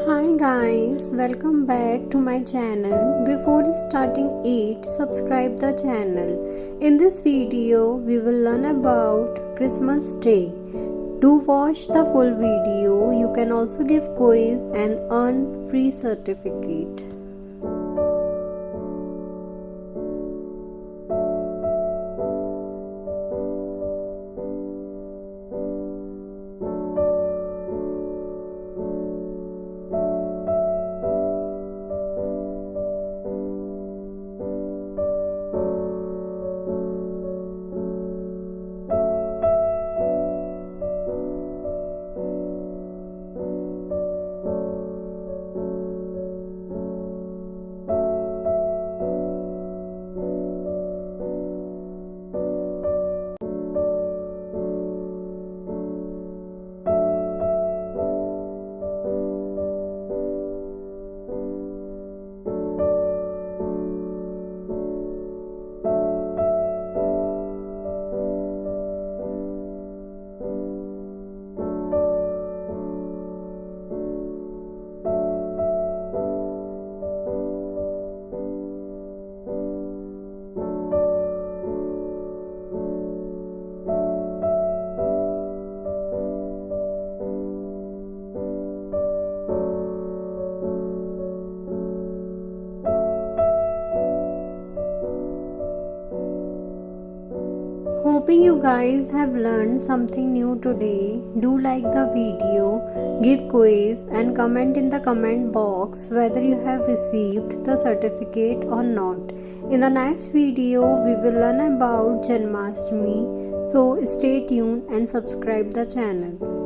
Hi guys, welcome back to my channel. Before starting it, subscribe the channel. In this video, we will learn about Christmas Day. Do watch the full video. You can also give quiz and earn free certificate. Hoping you guys have learned something new today. Do like the video, give quiz and comment in the comment box whether you have received the certificate or not. In the next video, we will learn about Janmashtami. So stay tuned and subscribe the channel.